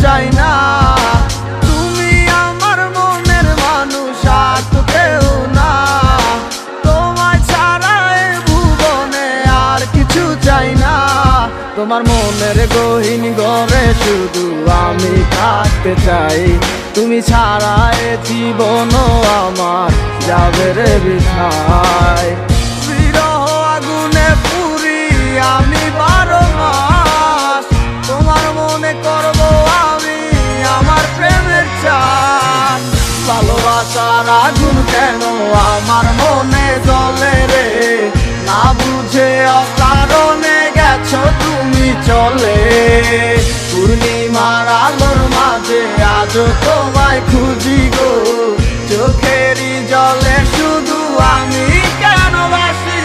চাই না। তুমি আমার মনের মানুষ, আর তো কেউ না। তোমায় ছাড়া এ ভুবনে আর কিছু চাই না। তোমার মনের গহীন ঘরে শুধু আমি থাকতে চাই। তুমি ছাড়া এ জীবনও আমার যাবে রে বৃথায়। বিরহ আগুনে পুরি আমি 12 মাস। তোমার মনে করব আমি আমার প্রেমের চান। ভালোবাসার আগুন কেন আমার মনে জ্বলে রে, না বুঝে অকারণে গেছো তুমি চলে। পূর্ণিমার আলোর মাঝে আজও তোমায় খুঁজি গো, চোখেরই জলে শুধু আমি কেন বাসি।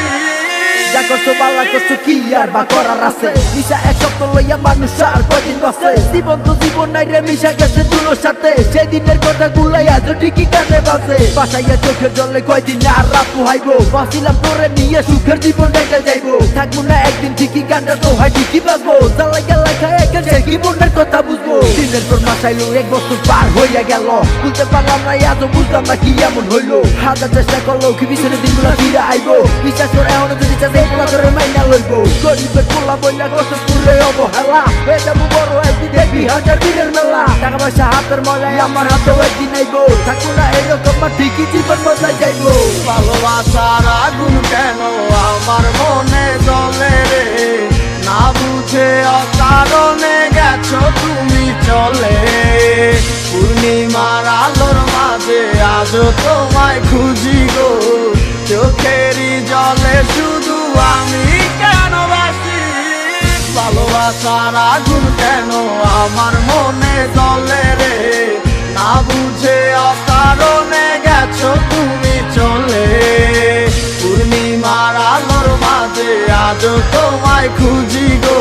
যা করছো পাল্লা করছো কি আর বা করার আছে, নিশা এক সপ্তাহ লইয়া মানুষ আর কয়দিন বাঁচে। জীবন তো জীবন নাই রে, মিশা গেছে দুলোর সাথে। সেদিনের কথা গুলাই আজও ঠিকই কানে বাজে। বাসাইয়া চোখের জলে কয়দিন আর রাত পোহাইবো, বাঁচিলাম তোরে নিয়ে সুখের জীবন রেখে যাইবো। থাকবো না একদিন ঠিকই গানটা তো হয় ঠিকই বাজবো। জ্বালাইয়া লেখা একের সে কি মনের কথা বুঝবো। দিনের পর মাস আইলো, 1 বছর পার হইয়া গেল, বুঝতে পারলাম না আজও বুঝলাম না কি এমন হইলো। হাজার চেষ্টা করলো কি পিছনে দিনগুলো ফিরে আইবো, বিশ্বাস করে এখনো যদি চাষে পোলা করে মাইনা লইবো। গরিবের পোলা বইলা কষ্ট পুরে অবহেলা, হয়ে যাবো বড় একদিন দেখবি হাজার দিনের মেলা। টাকা পয়সা হাতের মজায় আমার হাতেও একদিন আইবো, থাকবো না এরকম ঠিকই জীবন বদলাই যাইবো। ভালোবাসার আগুন কেন আমার মনে জ্বলে রে, না বুঝে অকারণে গেছো তুমি চলে। পূর্ণিমার আলোর মাঝে আজও তোমায় খুঁজি গো, চোখেরই জলে শুধু আমি কেন বাসি। ভালোবাসার আগুন কেন আমার মনে জ্বলে রে, না বুঝে অকারণে গেছো তুমি চলে। পূর্ণিমার আলোর মাঝে আজও তোমায় খুঁজি গো,